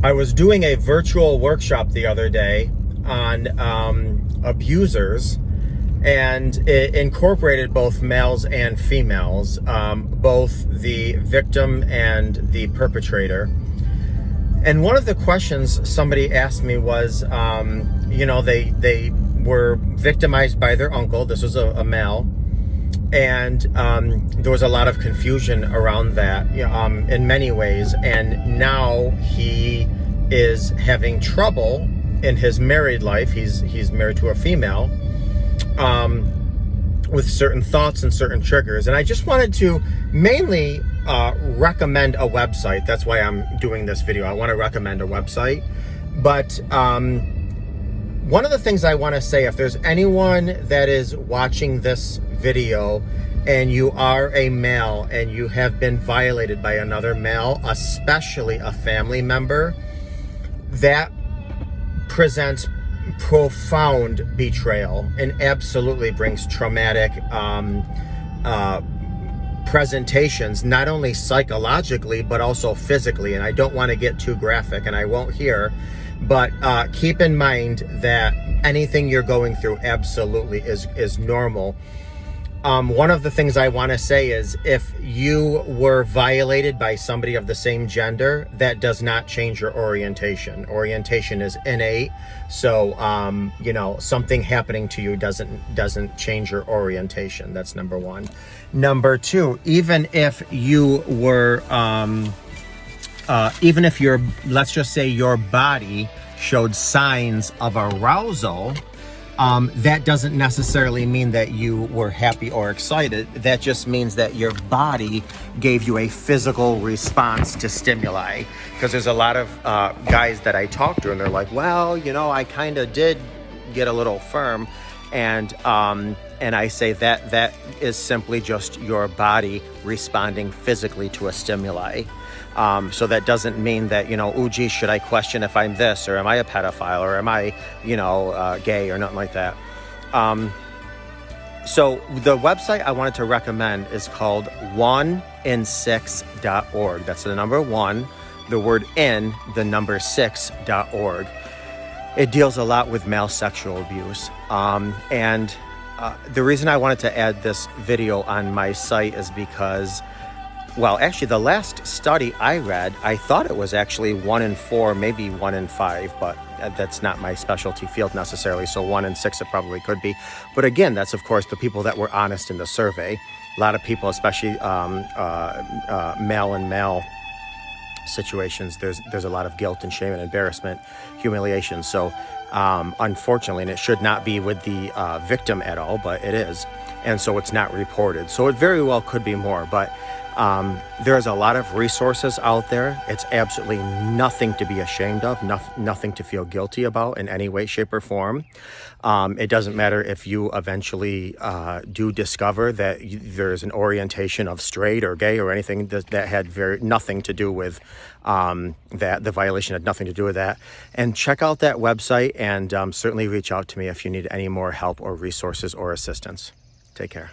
I was doing a virtual workshop the other day on abusers, and it incorporated both males and females, both the victim and the perpetrator. And one of the questions somebody asked me was, they were victimized by their uncle. This was a male. And there was a lot of confusion around that in many ways. And now he is having trouble in his married life. He's married to a female, with certain thoughts and certain triggers. And I just wanted to mainly recommend a website. That's why I'm doing this video. I want to recommend a website. But one of the things I want to say, if there's anyone that is watching this video and you are a male and you have been violated by another male, especially a family member, that presents profound betrayal and absolutely brings traumatic presentations, not only psychologically but also physically. And I don't want to get too graphic, and I won't here, but keep in mind that anything you're going through absolutely is normal. One of the things I want to say is, if you were violated by somebody of the same gender, that does not change your orientation. Orientation is innate. So, something happening to you doesn't change your orientation. That's number one. Number two, even if you were, let's just say your body showed signs of arousal, that doesn't necessarily mean that you were happy or excited. That just means that your body gave you a physical response to stimuli. Because there's a lot of guys that I talk to, and they're like, well, I kind of did get a little firm. And I say that is simply just your body responding physically to a stimuli. So that doesn't mean that, oh, geez, should I question if I'm this, or am I a pedophile, or am I, gay, or nothing like that. So the website I wanted to recommend is called 1in6.org. That's the number 1, the word in, the number 6.org. It deals a lot with male sexual abuse. The reason I wanted to add this video on my site is because, well, actually, the last study I read, I thought it was actually 1 in 4, maybe 1 in 5, but that's not my specialty field necessarily. So 1 in 6 it probably could be. But again, that's of course the people that were honest in the survey. A lot of people, especially male and male situations, there's a lot of guilt and shame and embarrassment, humiliation. So unfortunately, and it should not be with the victim at all, but it is. And so it's not reported. So it very well could be more, but there's a lot of resources out there. It's absolutely nothing to be ashamed of, nothing to feel guilty about in any way, shape, or form. It doesn't matter if you eventually do discover that there's an orientation of straight or gay or anything that had nothing to do with that. The violation had nothing to do with that. And check out that website, and certainly reach out to me if you need any more help or resources or assistance. Take care.